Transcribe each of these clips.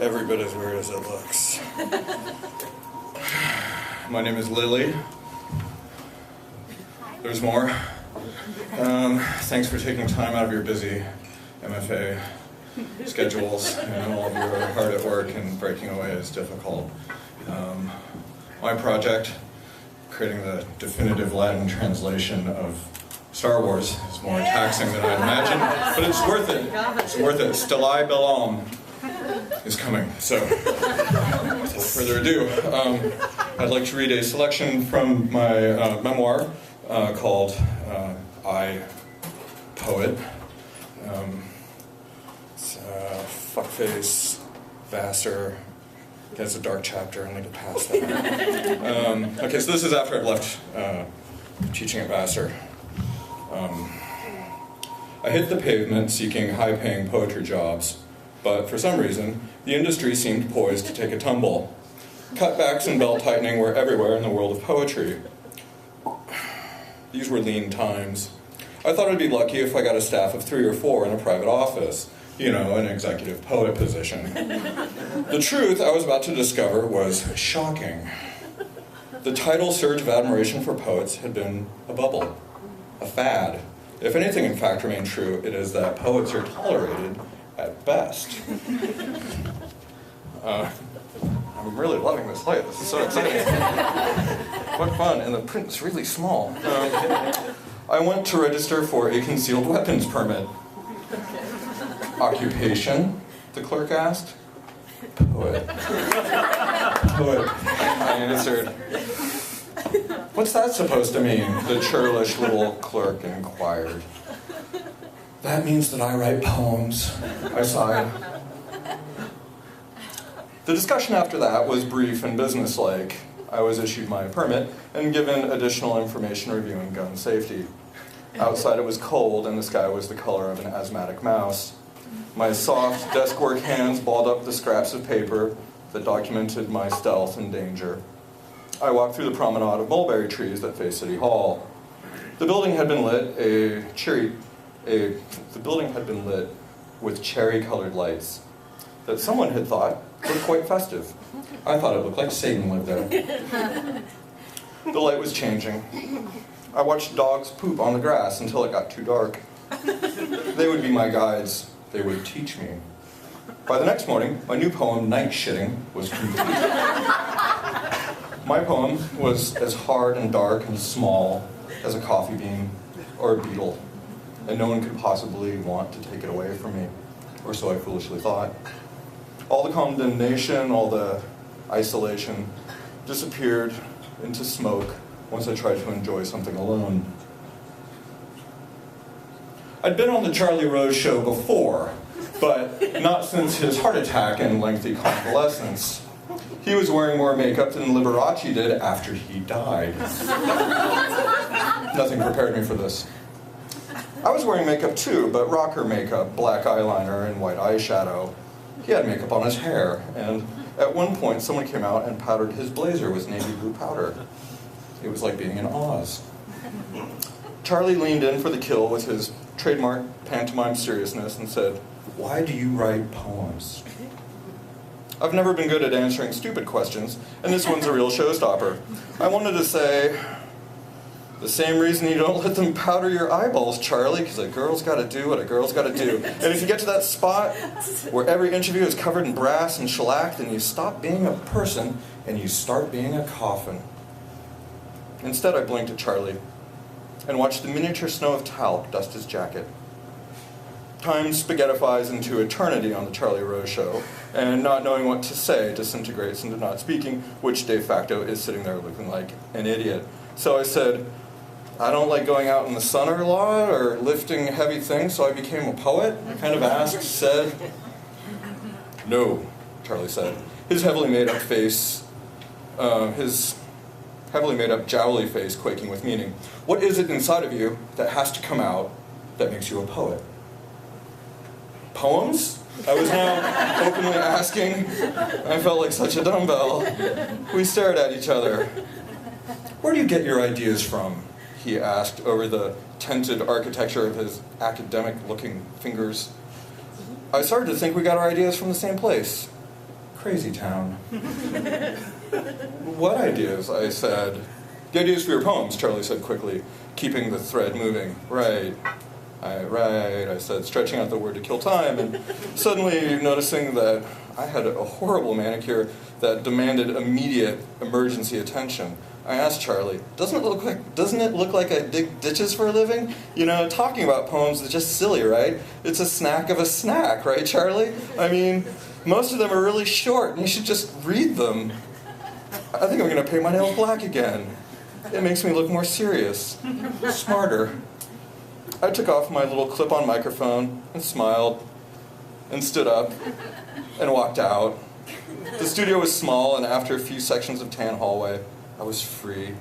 Every bit as weird as it looks. My name is Lilly. There's more. Thanks for taking time out of your busy MFA schedules. I know all of you are hard at work and breaking away is difficult. My project, creating the definitive Latin translation of Star Wars, is more taxing than I imagined, but it's worth it. It's worth it. Stellae Bellum is coming. So, without further ado, I'd like to read a selection from my memoir called I, Poet. It's fuckface, Vassar. It's a dark chapter, and I get past that. Okay, so this is after I've left teaching at Vassar. I hit the pavement seeking high-paying poetry jobs, but for some reason, the industry seemed poised to take a tumble. Cutbacks and belt-tightening were everywhere in the world of poetry. These were lean times. I thought I'd be lucky if I got a staff of 3 or 4 in a private office. You know, an executive poet position. The truth I was about to discover was shocking. The tidal surge of admiration for poets had been a bubble, a fad. If anything, in fact, remained true, it is that poets are tolerated at best. I'm really loving this light. This is so exciting. What fun, and the print's really small. I went to register for a concealed weapons permit. Occupation? The clerk asked. Poet. Poet, I answered. What's that supposed to mean? The churlish little clerk inquired. That means that I write poems, I sighed. The discussion after that was brief and businesslike. I was issued my permit and given additional information reviewing gun safety. Outside it was cold and the sky was the color of an asthmatic mouse. My soft desk-work hands balled up the scraps of paper that documented my stealth and danger. I walked through the promenade of mulberry trees that face City Hall. The building had been lit with cherry-colored lights that someone had thought looked quite festive. I thought it looked like Satan lived there. The light was changing. I watched dogs poop on the grass until it got too dark. They would be my guides. They would teach me. By the next morning, my new poem, Night Shitting, was complete. My poem was as hard and dark and small as a coffee bean or a beetle, and no one could possibly want to take it away from me, or so I foolishly thought. All the condemnation, all the isolation disappeared into smoke once I tried to enjoy something alone. I'd been on the Charlie Rose show before, but not since his heart attack and lengthy convalescence. He was wearing more makeup than Liberace did after he died. Nothing prepared me for this. I was wearing makeup too, but rocker makeup, black eyeliner, and white eyeshadow. He had makeup on his hair, and at one point someone came out and powdered his blazer with navy blue powder. It was like being in Oz. Charlie leaned in for the kill with his trademark pantomime seriousness and said, "Why do you write poems?" I've never been good at answering stupid questions, and this one's a real showstopper. I wanted to say, the same reason you don't let them powder your eyeballs, Charlie, because a girl's got to do what a girl's got to do. And if you get to that spot where every inch of you is covered in brass and shellac, then you stop being a person and you start being a coffin. Instead, I blinked at Charlie and watched the miniature snow of talc dust his jacket. Time spaghettifies into eternity on the Charlie Rose show, and not knowing what to say disintegrates into not speaking, which de facto is sitting there looking like an idiot. So I said, I don't like going out in the sun a lot or lifting heavy things, so I became a poet. I kind of asked, said. No, Charlie said. His heavily made up face, his heavily made up jowly face quaking with meaning. What is it inside of you that has to come out that makes you a poet? Poems? I was now openly asking. I felt like such a dumbbell. We stared at each other. Where do you get your ideas from? He asked over the tented architecture of his academic-looking fingers. I started to think we got our ideas from the same place. Crazy town. What ideas? I said. The ideas for your poems, Charlie said quickly, keeping the thread moving. Right, I said, stretching out the word to kill time, and suddenly noticing that I had a horrible manicure that demanded immediate emergency attention. I asked Charlie, doesn't it look like I dig ditches for a living? You know, talking about poems is just silly, right? It's a snack of a snack, right, Charlie? I mean, most of them are really short, and you should just read them. I think I'm going to paint my nails black again. It makes me look more serious, smarter. I took off my little clip-on microphone and smiled and stood up and walked out. The studio was small, and after a few sections of tan hallway, I was free.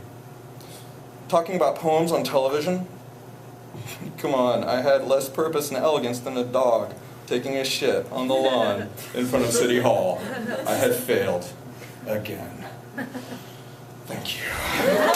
Talking about poems on television? Come on, I had less purpose and elegance than a dog taking a shit on the lawn in front of City Hall. I had failed again. Thank you.